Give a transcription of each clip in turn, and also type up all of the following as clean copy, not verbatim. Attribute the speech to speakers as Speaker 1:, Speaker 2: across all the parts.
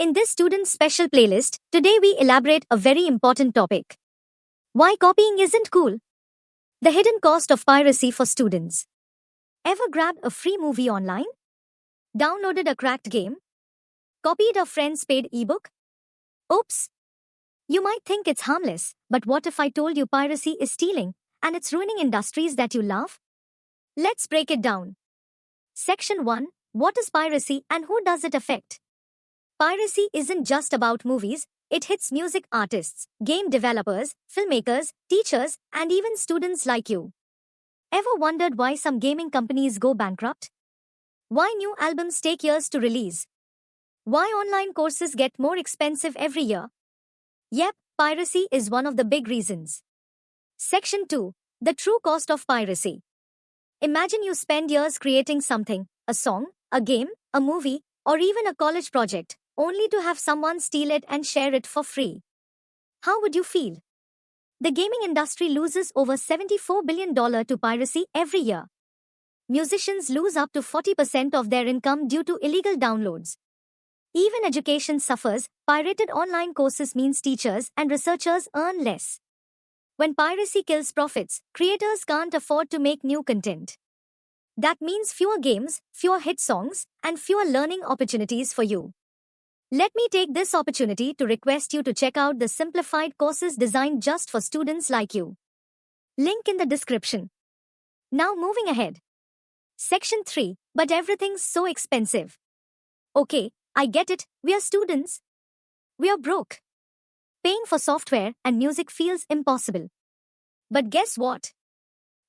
Speaker 1: In this student special playlist, today we elaborate a very important topic. Why copying isn't cool? The hidden cost of piracy for students. Ever grabbed a free movie online? Downloaded a cracked game? Copied a friend's paid ebook? Oops! You might think it's harmless, but what if I told you piracy is stealing and it's ruining industries that you love? Let's break it down. Section 1. What is piracy and who does it affect? Piracy isn't just about movies, it hits music artists, game developers, filmmakers, teachers, and even students like you. Ever wondered why some gaming companies go bankrupt? Why new albums take years to release? Why online courses get more expensive every year? Yep, piracy is one of the big reasons. Section 2. The true cost of piracy. Imagine you spend years creating something, a song, a game, a movie, or even a college project, only to have someone steal it and share it for free. How would you feel? The gaming industry loses over $74 billion to piracy every year. Musicians lose up to 40% of their income due to illegal downloads. Even education suffers. Pirated online courses means teachers and researchers earn less. When piracy kills profits, creators can't afford to make new content. That means fewer games, fewer hit songs, and fewer learning opportunities for you. Let me take this opportunity to request you to check out the simplified courses designed just for students like you. Link in the description. Now moving ahead. Section 3. But everything's so expensive. Okay, I get it, we are students. We are broke. Paying for software and music feels impossible. But guess what?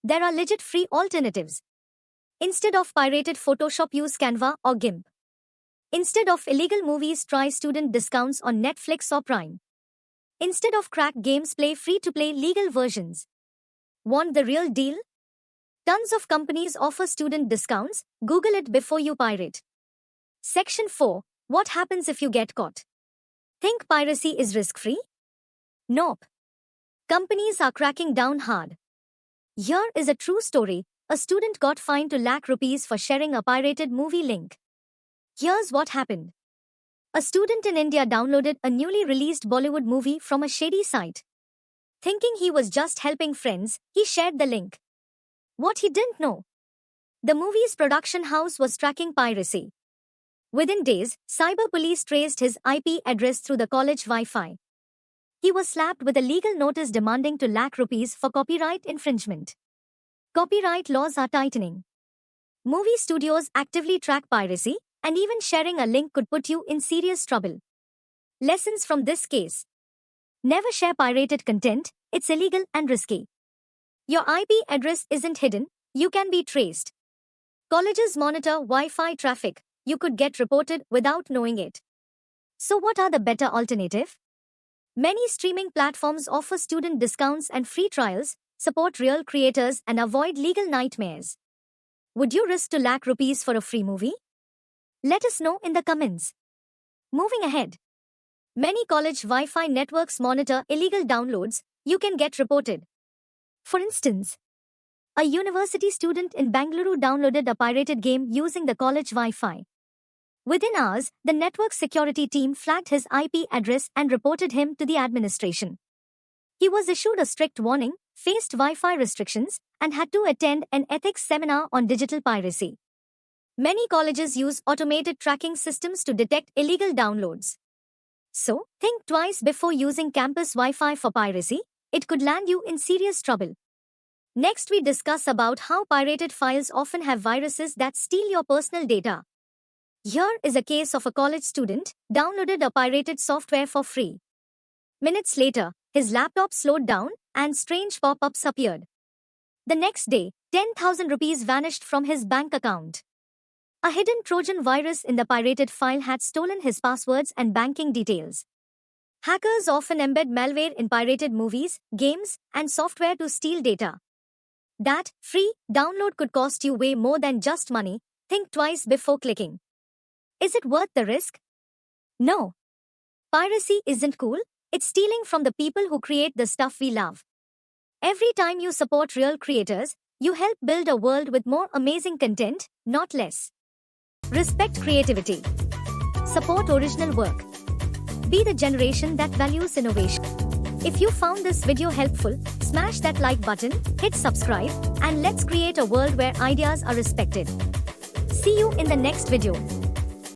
Speaker 1: There are legit free alternatives. Instead of pirated Photoshop, use Canva or GIMP. Instead of illegal movies, try student discounts on Netflix or Prime. Instead of cracked games, play free-to-play legal versions. Want the real deal? Tons of companies offer student discounts. Google it before you pirate. Section 4. What happens if you get caught? Think piracy is risk-free? Nope. Companies are cracking down hard. Here is a true story. A student got fined ₹2,00,000 for sharing a pirated movie link. Here's what happened. A student in India downloaded a newly released Bollywood movie from a shady site. Thinking he was just helping friends, he shared the link. What he didn't know: the movie's production house was tracking piracy. Within days, cyber police traced his IP address through the college Wi-Fi. He was slapped with a legal notice demanding ₹2,00,000 for copyright infringement. Copyright laws are tightening. Movie studios actively track piracy, and even sharing a link could put you in serious trouble. Lessons from this case. Never share pirated content, it's illegal and risky. Your IP address isn't hidden, you can be traced. Colleges monitor Wi-Fi traffic, you could get reported without knowing it. So what are the better alternative? Many streaming platforms offer student discounts and free trials, support real creators and avoid legal nightmares. Would you risk ₹2,00,000 for a free movie? Let us know in the comments. Moving ahead. Many college Wi-Fi networks monitor illegal downloads, you can get reported. For instance, a university student in Bangalore downloaded a pirated game using the college Wi-Fi. Within hours, the network security team flagged his IP address and reported him to the administration. He was issued a strict warning, faced Wi-Fi restrictions, and had to attend an ethics seminar on digital piracy. Many colleges use automated tracking systems to detect illegal downloads. So, think twice before using campus Wi-Fi for piracy. It could land you in serious trouble. Next, we discuss about how pirated files often have viruses that steal your personal data. Here is a case of a college student downloaded a pirated software for free. Minutes later, his laptop slowed down and strange pop-ups appeared. The next day, ₹10,000 vanished from his bank account. A hidden Trojan virus in the pirated file had stolen his passwords and banking details. Hackers often embed malware in pirated movies, games, and software to steal data. That free download could cost you way more than just money. Think twice before clicking. Is it worth the risk? No. Piracy isn't cool, it's stealing from the people who create the stuff we love. Every time you support real creators, you help build a world with more amazing content, not less. Respect creativity. Support original work. be the generation that values innovation. If you found this video helpful, smash that like button, hit subscribe, and let's create a world where ideas are respected. See you in the next video.